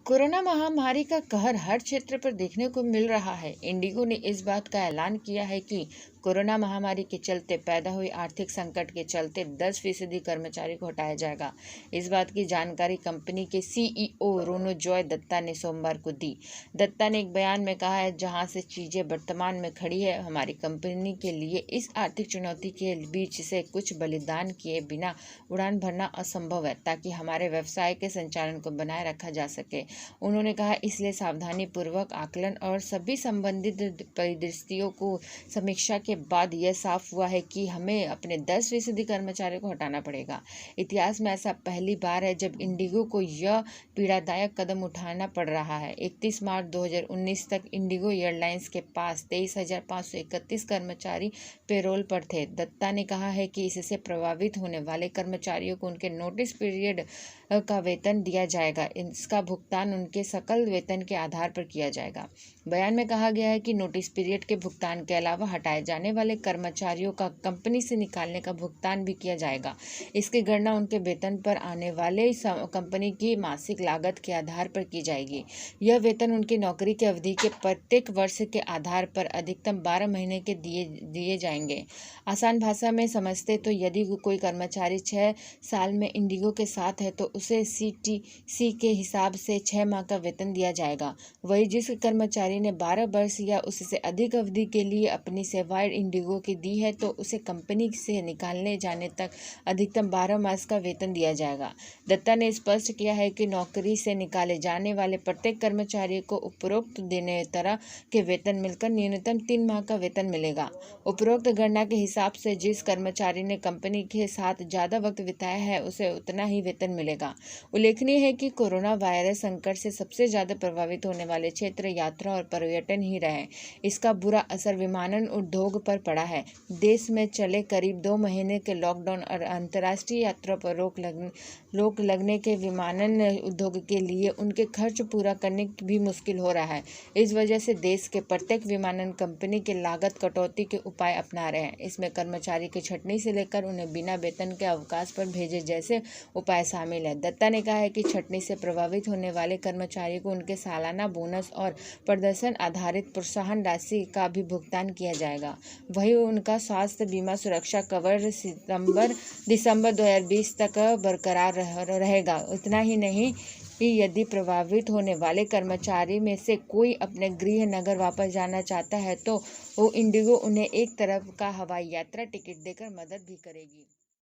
Corona महामारी का कहर हर क्षेत्र पर देखने को मिल रहा है। इंडिगो ने इस बात का ऐलान किया है कि कोरोना महामारी के चलते पैदा हुई आर्थिक संकट के चलते 10% कर्मचारी को हटाया जाएगा। इस बात की जानकारी कंपनी के सीईओ रोनोजॉय दत्ता ने सोमवार को दी। दत्ता ने एक बयान में कहा है, जहां से चीजें वर्तमान में खड़ी है, हमारी कंपनी के लिए इस आर्थिक चुनौती के बीच से कुछ बलिदान किए बिना उड़ान भरना असंभव है, ताकि हमारे व्यवसाय के संचालन को बनाए रखा जा सके। उन्होंने कहा, इसलिए सावधानी पूर्वक आकलन और सभी संबंधित परिदृश्यों को समीक्षा के बाद यह साफ हुआ है कि हमें अपने 10% कर्मचारियों को हटाना पड़ेगा। इतिहास में ऐसा पहली बार है जब इंडिगो को यह पीड़ादायक कदम उठाना पड़ रहा है। 31 मार्च 2019 तक इंडिगो एयरलाइंस के पास 23,531 कर्मचारी पेरोल पर थे। दत्ता ने कहा है कि इससे प्रभावित होने वाले कर्मचारियों को उनके नोटिस पीरियड का वेतन दिया जाएगा। इसका भुगतान उनके सकल वेतन के आधार पर किया जाएगा। बयान में कहा गया है कि नोटिस पीरियड के भुगतान के अलावा हटाए जाने वाले कर्मचारियों का कंपनी से निकालने का भुगतान भी किया जाएगा। इसकी गणना उनके वेतन पर आने वाले कंपनी की मासिक लागत के आधार पर की जाएगी। यह वेतन उनकी नौकरी की अवधि के प्रत्येक वर्ष के आधार पर अधिकतम 12 महीने के दिए जाएंगे। आसान भाषा में समझते तो यदि कोई कर्मचारी 6 साल में इंडिगो के साथ है तो उसे सीटीसी के हिसाब से 6 माह का वेतन दिया जाएगा। वही जिस कर्मचारी ने 12 वर्ष या उससे अधिक अवधि के लिए अपनी सेवाएं इंडिगो की दी है तो उसे कंपनी से निकालने जाने तक अधिकतम 12 मास का वेतन दिया जाएगा। दत्ता ने स्पष्ट किया है कि नौकरी से निकाले जाने वाले प्रत्येक कर्मचारी को उपरोक्त देने तरह के वेतन मिलकर न्यूनतम 3 माह का वेतन मिलेगा। उपरोक्त गणना के हिसाब से जिस कर्मचारी ने कंपनी के साथ ज़्यादा वक्त बिताया है उसे उतना ही वेतन मिलेगा। उल्लेखनीय है कि कोरोना वायरस संकट से सबसे ज़्यादा प्रभावित होने वाले क्षेत्र यात्रा और पर्यटन ही रहे। इसका बुरा असर विमानन उद्योग पर पड़ा है। देश में चले करीब 2 महीने के लॉकडाउन और अंतर्राष्ट्रीय यात्रा पर रोक लगने के विमानन उद्योग के लिए उनके खर्च पूरा करने भी मुश्किल हो रहा है। इस वजह से देश के प्रत्येक विमानन कंपनी के लागत कटौती के उपाय अपना रहे हैं। इसमें कर्मचारी की छंटनी से लेकर उन्हें बिना वेतन के अवकाश पर भेजे जैसे उपाय शामिल है। दत्ता ने कहा है कि छंटनी से प्रभावित होने वाले कर्मचारियों को उनके सालाना बोनस और प्रदर्शन आधारित प्रोत्साहन राशि का भी भुगतान किया जाएगा। वहीं उनका स्वास्थ्य बीमा सुरक्षा कवर दिसंबर 2020 तक बरकरार रहेगा। इतना ही नहीं कि यदि प्रभावित होने वाले कर्मचारी में से कोई अपने गृह नगर वापस जाना चाहता है तो वो इंडिगो उन्हें एक तरफ का हवाई यात्रा टिकट देकर मदद भी करेगी।